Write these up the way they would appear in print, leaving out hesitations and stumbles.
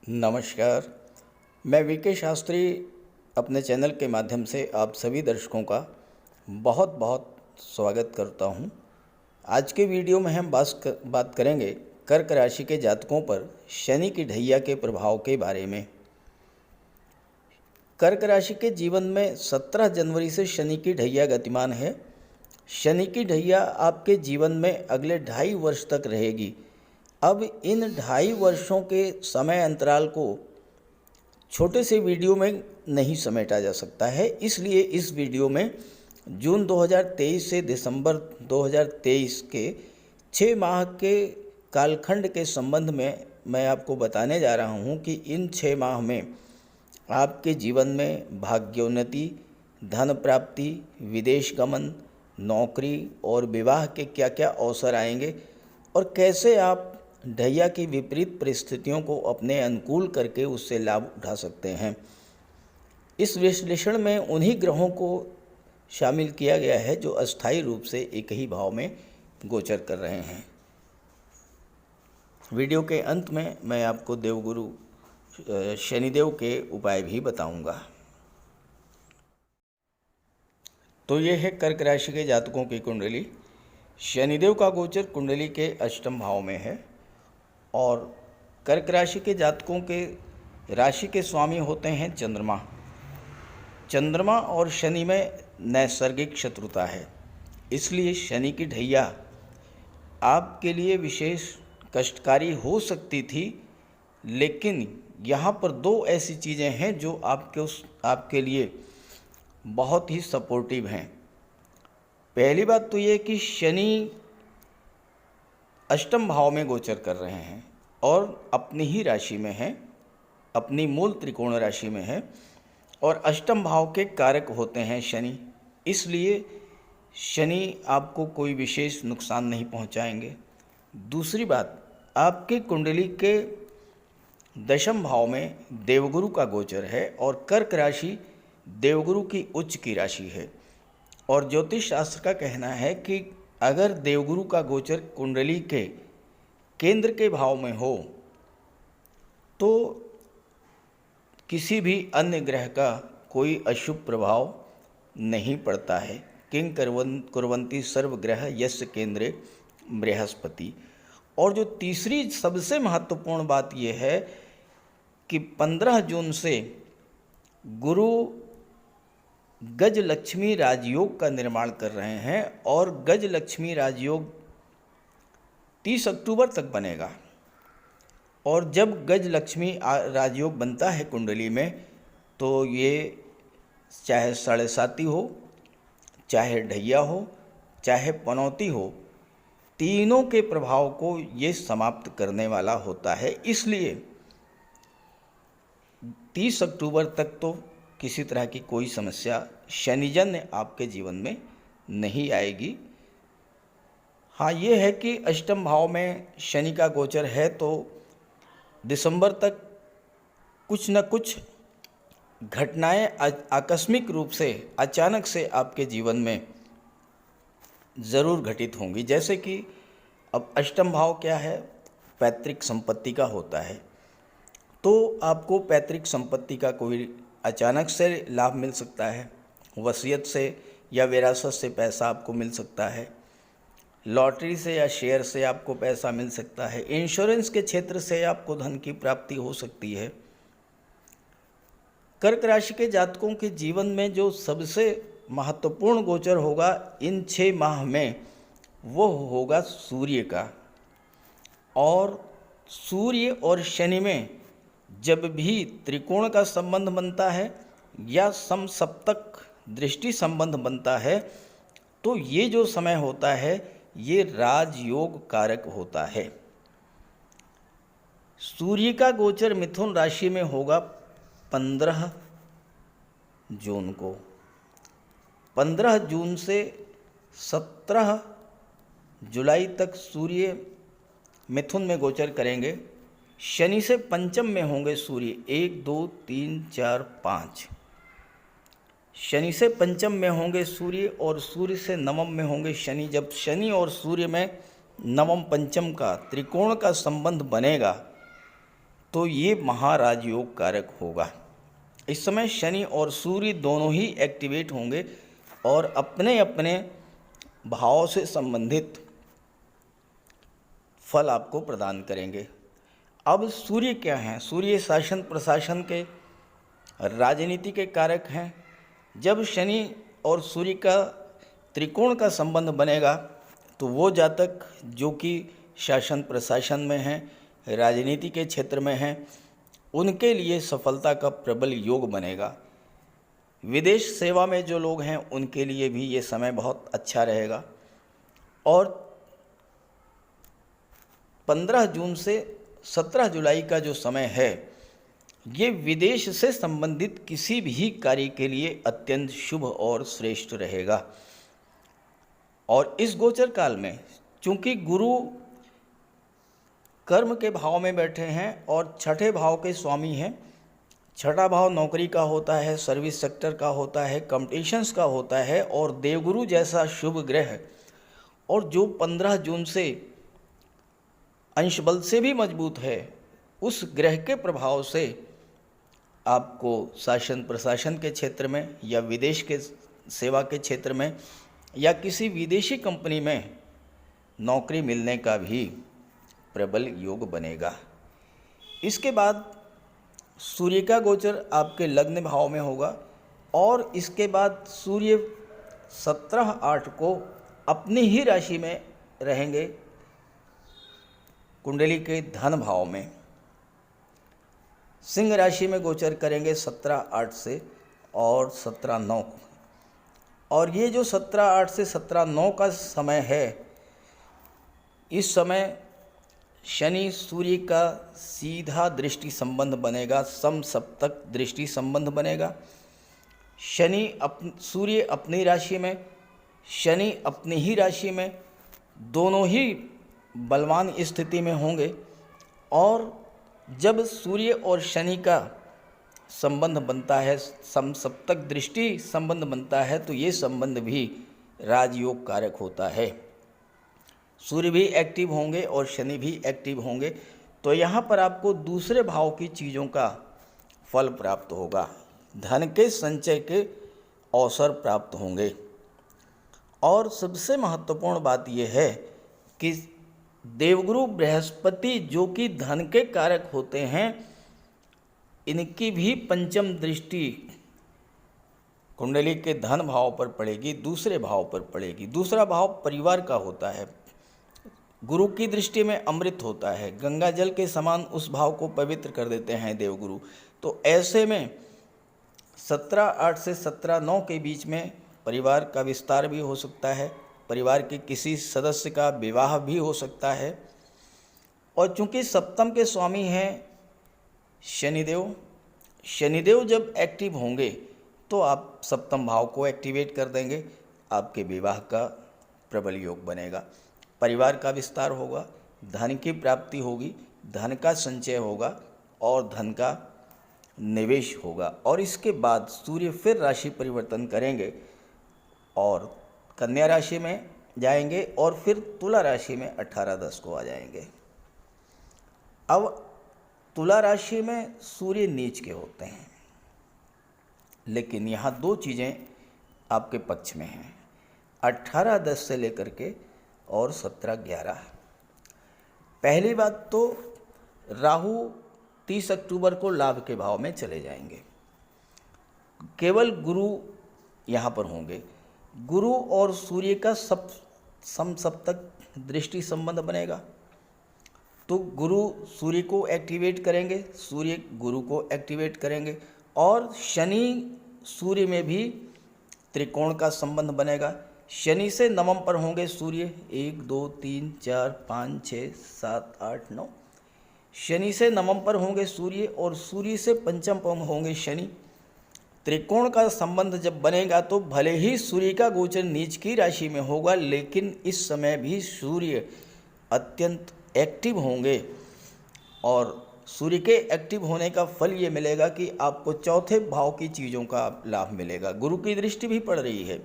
नमस्कार। मैं वीके शास्त्री अपने चैनल के माध्यम से आप सभी दर्शकों का बहुत बहुत स्वागत करता हूं। आज के वीडियो में हम बात करेंगे कर्क राशि के जातकों पर शनि की ढैया के प्रभाव के बारे में। कर्क राशि के जीवन में 17 जनवरी से शनि की ढैया गतिमान है। शनि की ढैया आपके जीवन में अगले 2.5 वर्ष तक रहेगी। अब इन 2.5 वर्षों के समय अंतराल को छोटे से वीडियो में नहीं समेटा जा सकता है, इसलिए इस वीडियो में जून 2023 से दिसंबर 2023 के 6 माह के कालखंड के संबंध में मैं आपको बताने जा रहा हूं कि इन 6 माह में आपके जीवन में भाग्योन्नति, धन प्राप्ति, विदेश गमन, नौकरी और विवाह के क्या क्या अवसर आएंगे और कैसे आप ढैया की विपरीत परिस्थितियों को अपने अनुकूल करके उससे लाभ उठा सकते हैं। इस विश्लेषण में उन्हीं ग्रहों को शामिल किया गया है जो अस्थायी रूप से एक ही भाव में गोचर कर रहे हैं। वीडियो के अंत में मैं आपको देवगुरु शनिदेव के उपाय भी बताऊंगा। तो ये है कर्क राशि के जातकों की कुंडली। शनिदेव का गोचर कुंडली के अष्टम भाव में है और कर्क राशि के जातकों के राशि के स्वामी होते हैं चंद्रमा। चंद्रमा और शनि में नैसर्गिक शत्रुता है, इसलिए शनि की ढैया आपके लिए विशेष कष्टकारी हो सकती थी। लेकिन यहाँ पर 2 ऐसी चीज़ें हैं जो आपके लिए बहुत ही सपोर्टिव हैं। पहली बात तो ये कि शनि अष्टम भाव में गोचर कर रहे हैं और अपनी ही राशि में हैं, अपनी मूल त्रिकोण राशि में है और अष्टम भाव के कारक होते हैं शनि, इसलिए शनि आपको कोई विशेष नुकसान नहीं पहुंचाएंगे। दूसरी बात, आपकी कुंडली के दशम भाव में देवगुरु का गोचर है और कर्क राशि देवगुरु की उच्च की राशि है और ज्योतिष शास्त्र का कहना है कि अगर देवगुरु का गोचर कुंडली के केंद्र के भाव में हो तो किसी भी अन्य ग्रह का कोई अशुभ प्रभाव नहीं पड़ता है। किंग कुर्वन्ति सर्वग्रह यस्य केंद्रे बृहस्पति। और जो तीसरी सबसे महत्वपूर्ण बात यह है कि 15 जून से गुरु गज लक्ष्मी राजयोग का निर्माण कर रहे हैं और गज लक्ष्मी राजयोग 30 अक्टूबर तक बनेगा। और जब गज लक्ष्मी राजयोग बनता है कुंडली में तो ये चाहे 7.5 हो, चाहे ढैया हो, चाहे पनौती हो, तीनों के प्रभाव को ये समाप्त करने वाला होता है। इसलिए 30 अक्टूबर तक तो किसी तरह की कोई समस्या शनिजन्य आपके जीवन में नहीं आएगी। हाँ, ये है कि अष्टम भाव में शनि का गोचर है तो दिसंबर तक कुछ न कुछ घटनाएं आकस्मिक रूप से अचानक से आपके जीवन में ज़रूर घटित होंगी। जैसे कि अब अष्टम भाव क्या है, पैतृक संपत्ति का होता है, तो आपको पैतृक संपत्ति का कोई अचानक से लाभ मिल सकता है। वसीयत से या विरासत से पैसा आपको मिल सकता है, लॉटरी से या शेयर से आपको पैसा मिल सकता है, इंश्योरेंस के क्षेत्र से आपको धन की प्राप्ति हो सकती है। कर्क राशि के जातकों के जीवन में जो सबसे महत्वपूर्ण गोचर होगा इन 6 माह में वो होगा सूर्य का। और सूर्य और शनि में जब भी त्रिकोण का संबंध बनता है या समसप्तक दृष्टि संबंध बनता है तो ये जो समय होता है ये राजयोग कारक होता है। सूर्य का गोचर मिथुन राशि में होगा 15 जून को। 15 जून से 17 जुलाई तक सूर्य मिथुन में गोचर करेंगे। शनि से पंचम में होंगे सूर्य, 1 2 3 4 5। शनि से पंचम में होंगे सूर्य और सूर्य से नवम में होंगे शनि। जब शनि और सूर्य में नवम पंचम का त्रिकोण का संबंध बनेगा तो ये महाराजयोग कारक होगा। इस समय शनि और सूर्य दोनों ही एक्टिवेट होंगे और अपने अपने भाव से संबंधित फल आपको प्रदान करेंगे। अब सूर्य क्या हैं? सूर्य शासन प्रशासन के, राजनीति के कारक हैं। जब शनि और सूर्य का त्रिकोण का संबंध बनेगा तो वो जातक जो कि शासन प्रशासन में हैं, राजनीति के क्षेत्र में हैं, उनके लिए सफलता का प्रबल योग बनेगा। विदेश सेवा में जो लोग हैं उनके लिए भी ये समय बहुत अच्छा रहेगा। और 15 जून से 17 जुलाई का जो समय है, ये विदेश से संबंधित किसी भी कार्य के लिए अत्यंत शुभ और श्रेष्ठ रहेगा। और इस गोचर काल में चूंकि गुरु कर्म के भाव में बैठे हैं और छठे भाव के स्वामी हैं, छठा भाव नौकरी का होता है, सर्विस सेक्टर का होता है, कॉम्पिटिशन्स का होता है, और देवगुरु जैसा शुभ ग्रह और जो 15 जून से अंश बल से भी मजबूत है, उस ग्रह के प्रभाव से आपको शासन प्रशासन के क्षेत्र में या विदेश के सेवा के क्षेत्र में या किसी विदेशी कंपनी में नौकरी मिलने का भी प्रबल योग बनेगा। इसके बाद सूर्य का गोचर आपके लग्न भाव में होगा और इसके बाद सूर्य 17/8 को अपनी ही राशि में रहेंगे, कुंडली के धन भाव में सिंह राशि में गोचर करेंगे 17/8 से और 17/9 को। और ये जो 17/8 से 17/9 का समय है, इस समय शनि सूर्य का सीधा दृष्टि संबंध बनेगा, समसप्तक दृष्टि संबंध बनेगा। सूर्य अपनी राशि में, शनि अपनी ही राशि में, दोनों ही बलवान स्थिति में होंगे। और जब सूर्य और शनि का संबंध बनता है, समसप्तक दृष्टि संबंध बनता है, तो ये संबंध भी राजयोग कारक होता है। सूर्य भी एक्टिव होंगे और शनि भी एक्टिव होंगे, तो यहाँ पर आपको दूसरे भाव की चीज़ों का फल प्राप्त होगा, धन के संचय के अवसर प्राप्त होंगे। और सबसे महत्वपूर्ण बात यह है कि देवगुरु बृहस्पति जो कि धन के कारक होते हैं, इनकी भी पंचम दृष्टि कुंडली के धन भाव पर पड़ेगी, दूसरे भाव पर पड़ेगी। दूसरा भाव परिवार का होता है, गुरु की दृष्टि में अमृत होता है, गंगा जल के समान उस भाव को पवित्र कर देते हैं देवगुरु। तो ऐसे में 17/8 से 17/9 के बीच में परिवार का विस्तार भी हो सकता है, परिवार के किसी सदस्य का विवाह भी हो सकता है। और चूंकि सप्तम के स्वामी हैं शनिदेव, शनिदेव जब एक्टिव होंगे तो आप सप्तम भाव को एक्टिवेट कर देंगे, आपके विवाह का प्रबल योग बनेगा, परिवार का विस्तार होगा, धन की प्राप्ति होगी, धन का संचय होगा और धन का निवेश होगा। और इसके बाद सूर्य फिर राशि परिवर्तन करेंगे और कन्या राशि में जाएंगे और फिर तुला राशि में 18/10 को आ जाएंगे। अब तुला राशि में सूर्य नीच के होते हैं, लेकिन यहाँ दो चीज़ें आपके पक्ष में हैं, 18/10 से लेकर के और 17/11। पहली बात तो राहु 30 अक्टूबर को लाभ के भाव में चले जाएंगे, केवल गुरु यहाँ पर होंगे। गुरु और सूर्य का समसप्तक दृष्टि संबंध बनेगा, तो गुरु सूर्य को एक्टिवेट करेंगे, सूर्य गुरु को एक्टिवेट करेंगे। और शनि सूर्य में भी त्रिकोण का संबंध बनेगा, शनि से नवम पर होंगे सूर्य, 1 2 3 4 5 6 7 8 9, शनि से नवम पर होंगे सूर्य और सूर्य से पंचम पर होंगे शनि। त्रिकोण का संबंध जब बनेगा तो भले ही सूर्य का गोचर नीच की राशि में होगा, लेकिन इस समय भी सूर्य अत्यंत एक्टिव होंगे। और सूर्य के एक्टिव होने का फल ये मिलेगा कि आपको चौथे भाव की चीज़ों का लाभ मिलेगा। गुरु की दृष्टि भी पड़ रही है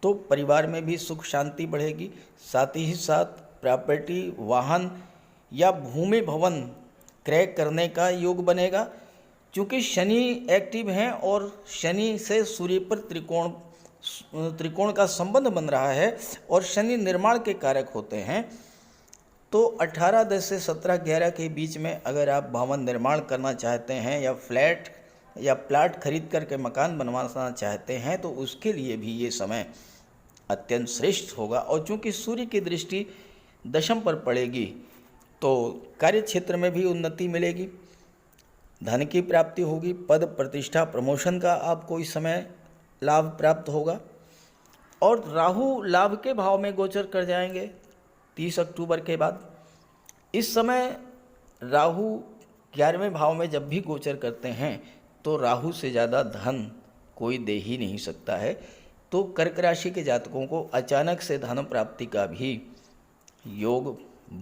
तो परिवार में भी सुख शांति बढ़ेगी, साथ ही साथ प्रॉपर्टी, वाहन या भूमि भवन क्रय करने का योग बनेगा, क्योंकि शनि एक्टिव हैं और शनि से सूर्य पर त्रिकोण का संबंध बन रहा है और शनि निर्माण के कारक होते हैं। तो 18/10 से 17/11 के बीच में अगर आप भवन निर्माण करना चाहते हैं या फ्लैट या प्लाट खरीद करके मकान बनवाना चाहते हैं तो उसके लिए भी ये समय अत्यंत श्रेष्ठ होगा। और चूंकि सूर्य की दृष्टि दशम पर पड़ेगी तो कार्य क्षेत्र में भी उन्नति मिलेगी, धन की प्राप्ति होगी, पद प्रतिष्ठा प्रमोशन का आपको इस समय लाभ प्राप्त होगा। और राहु लाभ के भाव में गोचर कर जाएंगे 30 अक्टूबर के बाद। इस समय राहु 11वें भाव में जब भी गोचर करते हैं तो राहु से ज़्यादा धन कोई दे ही नहीं सकता है। तो कर्क राशि के जातकों को अचानक से धन प्राप्ति का भी योग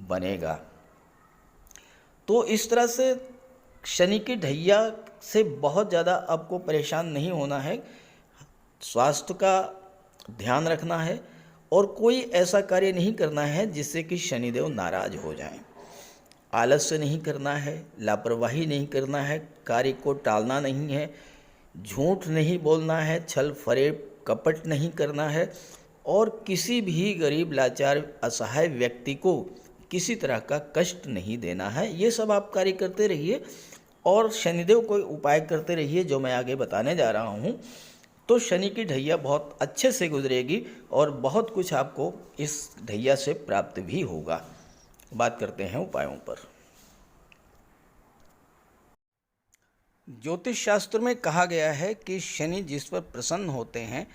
बनेगा। तो इस तरह से शनि की ढैया से बहुत ज़्यादा आपको परेशान नहीं होना है, स्वास्थ्य का ध्यान रखना है और कोई ऐसा कार्य नहीं करना है जिससे कि शनिदेव नाराज हो जाएं। आलस्य नहीं करना है, लापरवाही नहीं करना है, कार्य को टालना नहीं है, झूठ नहीं बोलना है, छल फरेब कपट नहीं करना है और किसी भी गरीब लाचार असहाय व्यक्ति को किसी तरह का कष्ट नहीं देना है। ये सब आप कार्य करते रहिए और शनिदेव कोई उपाय करते रहिए जो मैं आगे बताने जा रहा हूँ। तो शनि की ढैया बहुत अच्छे से गुजरेगी और बहुत कुछ आपको इस ढैया से प्राप्त भी होगा। बात करते हैं उपायों पर। ज्योतिष शास्त्र में कहा गया है कि शनि जिस पर प्रसन्न होते हैं,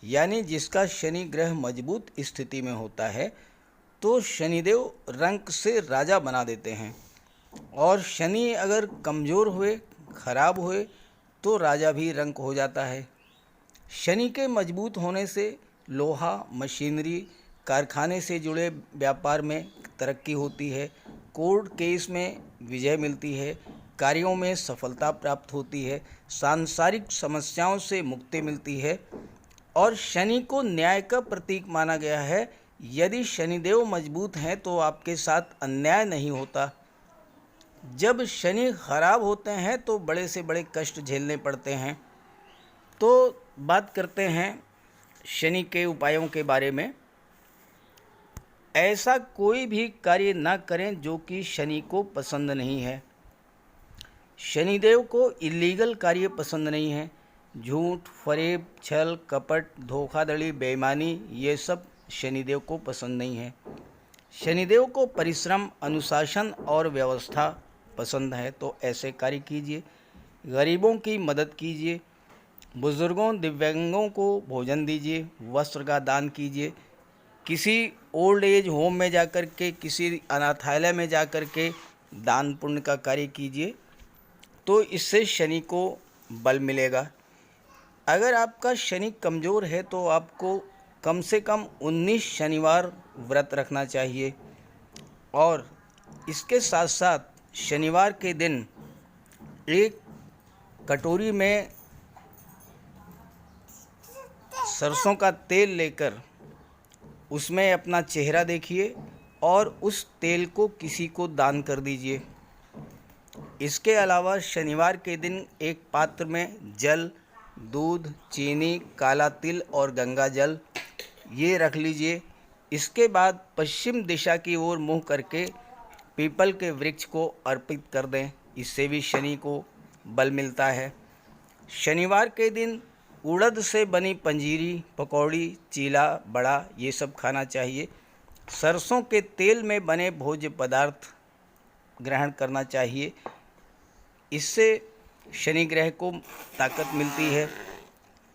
यानी जिसका शनि ग्रह मजबूत स्थिति में होता है, तो शनिदेव रंक से राजा बना देते हैं। और शनि अगर कमज़ोर हुए, खराब हुए तो राजा भी रंक हो जाता है। शनि के मजबूत होने से लोहा, मशीनरी, कारखाने से जुड़े व्यापार में तरक्की होती है, कोर्ट केस में विजय मिलती है, कार्यों में सफलता प्राप्त होती है, सांसारिक समस्याओं से मुक्ति मिलती है। और शनि को न्याय का प्रतीक माना गया है। यदि शनिदेव मजबूत हैं तो आपके साथ अन्याय नहीं होता। जब शनि खराब होते हैं तो बड़े से बड़े कष्ट झेलने पड़ते हैं। तो बात करते हैं शनि के उपायों के बारे में। ऐसा कोई भी कार्य ना करें जो कि शनि को पसंद नहीं है। शनिदेव को इलीगल कार्य पसंद नहीं है। झूठ, फरेब, छल, कपट, धोखाधड़ी, बेईमानी, ये सब शनिदेव को पसंद नहीं है। शनिदेव को परिश्रम, अनुशासन और व्यवस्था पसंद है। तो ऐसे कार्य कीजिए, गरीबों की मदद कीजिए, बुजुर्गों, दिव्यांगों को भोजन दीजिए, वस्त्र का दान कीजिए, किसी ओल्ड एज होम में जाकर के, किसी अनाथालय में जाकर के दान पुण्य का कार्य कीजिए। तो इससे शनि को बल मिलेगा। अगर आपका शनि कमज़ोर है तो आपको कम से कम 19 शनिवार व्रत रखना चाहिए। और इसके साथ साथ शनिवार के दिन एक कटोरी में सरसों का तेल लेकर उसमें अपना चेहरा देखिए और उस तेल को किसी को दान कर दीजिए। इसके अलावा शनिवार के दिन एक पात्र में जल, दूध, चीनी, काला तिल और गंगा जल ये रख लीजिए। इसके बाद पश्चिम दिशा की ओर मुँह करके पीपल के वृक्ष को अर्पित कर दें। इससे भी शनि को बल मिलता है। शनिवार के दिन उड़द से बनी पंजीरी, पकौड़ी, चीला, बड़ा ये सब खाना चाहिए। सरसों के तेल में बने भोज्य पदार्थ ग्रहण करना चाहिए। इससे शनि ग्रह को ताकत मिलती है।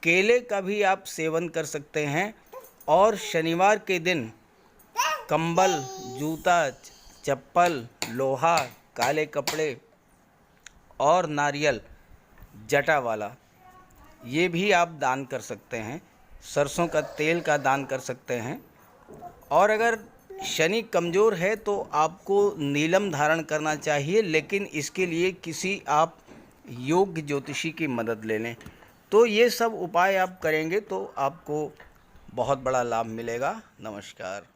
केले का भी आप सेवन कर सकते हैं। और शनिवार के दिन कंबल, जूता, चप्पल, लोहा, काले कपड़े और नारियल जटा वाला ये भी आप दान कर सकते हैं। सरसों का तेल का दान कर सकते हैं। और अगर शनि कमज़ोर है तो आपको नीलम धारण करना चाहिए, लेकिन इसके लिए किसी आप योग्य ज्योतिषी की मदद ले लें। तो ये सब उपाय आप करेंगे तो आपको बहुत बड़ा लाभ मिलेगा। नमस्कार।